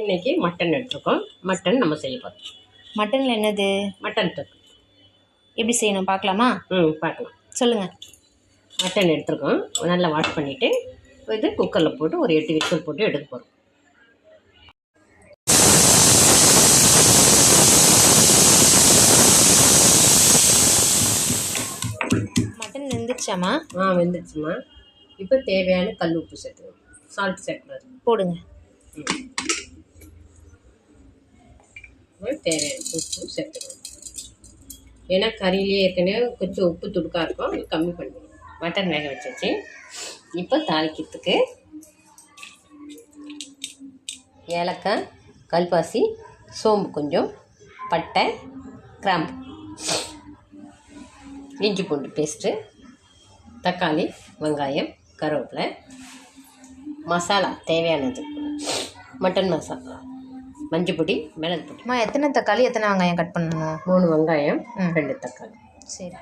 இன்றைக்கி மட்டன் எடுத்துருக்கோம். மட்டன் நம்ம செய்ய போகிறோம். மட்டனில் என்னது? மட்டன் தொக்கு. எப்படி செய்யணும் பார்க்கலாமா? பார்க்கலாம். சொல்லுங்கள். மட்டன் எடுத்துருக்கோம். நல்லா வாஷ் பண்ணிவிட்டு இது குக்கரில் போட்டு ஒரு 8 விசில் போட்டு எடுக்க போகிறோம். மட்டன் வெந்துருச்சாமா? வெந்துருச்சுமா. இப்போ தேவையான கல் உப்பு சேர்த்துக்கணும். சால்ட் சேர்க்கக்கூடாது. போடுங்க. தேவையான உப்பு சேர்த்துக்கணும். ஏன்னா கறியிலே ஏற்கனவே கொஞ்சம் உப்பு துடுக்காக இருக்கும், அது கம்மி பண்ணிக்கணும். மட்டன் வேக வச்சாச்சு. இப்போ தாளிக்கிறதுக்கு ஏலக்காய், கல்பாசி, சோம்பு கொஞ்சம், பட்டை, கிராம்பு, இஞ்சி பூண்டு பேஸ்ட்டு, தக்காளி, வெங்காயம், கருவேப்பிலை, மசாலா தேவையானது, மட்டன் மசாலா, மஞ்சள் பொடி, மிளகு பொடி. எத்தனை தக்காளி எத்தனை வெங்காயம் கட் பண்ணணும்? 3 வெங்காயம், 2 தக்காளி. சரி.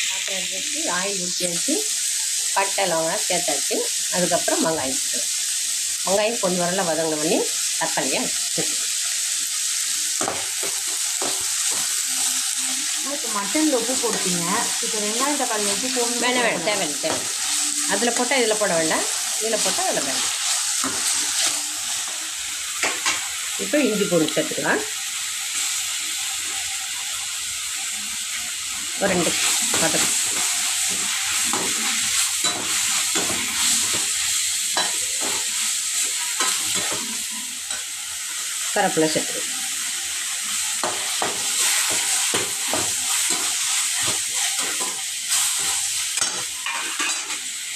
பாத்திரம் வச்சு ஆயில் ஊற்றி வச்சு பட்டை லவங்கம் சேர்த்தாச்சு. அதுக்கப்புறம் வெங்காயம் சேர்த்து வெங்காயம் கொஞ்சம் வரல வதங்க பண்ணி தக்காளியாக சேர்த்து. இப்போ மட்டனில் உப்பு போடுத்தீங்க. இப்போ வெங்காயம் தக்காளி உப்பு போடணும்? வேணாம், தேவை. அதில் போட்டால் இதில் போட வேண்டாம், இதில் போட்டால் அதில் வேண்டாம். இப்போ இஞ்சி பூண்டு சேர்த்துக்கலாம். ஒரு 2 பதம். கருவேப்பிலை சேர்த்துக்கலாம்.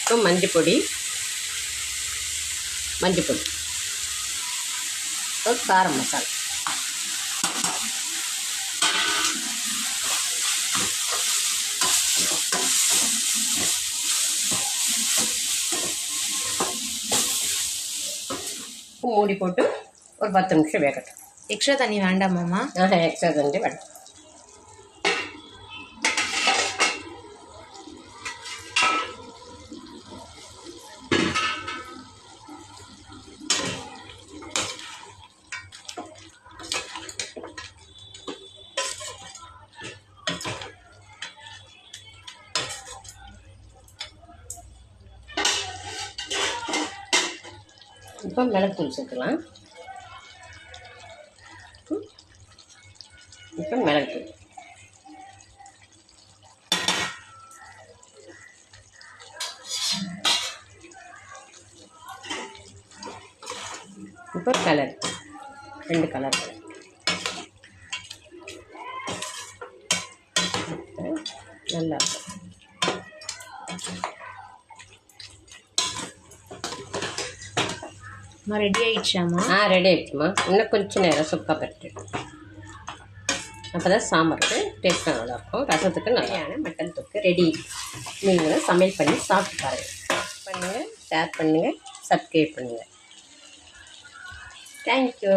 இப்போ மஞ்சள் பொடி, காரம் மசாலா, மூடி போட்டு ஒரு 10 நிமிஷம் வேகட்டும். எக்ஸ்ட்ரா தண்ணி வேண்டாமாம்மா? எக்ஸ்ட்ரா தண்ணி வேண்டாம். இப்போ மிளகுத்தூள் சேர்க்கலாம். இப்போ மிளகுத்தூள், இப்போ கலர் 2 கலர் நல்லா இருக்கும். ரெடி ஆகிடுச்சாம்மா? ரெடி ஆகிடுச்சுமா. இன்னும் கொஞ்சம் நேரம் சுப்பாக பறிட்டு அப்போ தான் சாம்பாருக்கு டேஸ்ட்டாக நல்லாயிருக்கும். ரசத்துக்கு நிறையான மட்டன் தொக்கு ரெடி. நீங்களும் சமையல் பண்ணி சாப்பிட்டு பாருங்கள். ஷேர் பண்ணுங்கள், சப்ஸ்கிரைப் பண்ணுங்கள். தேங்க்யூ.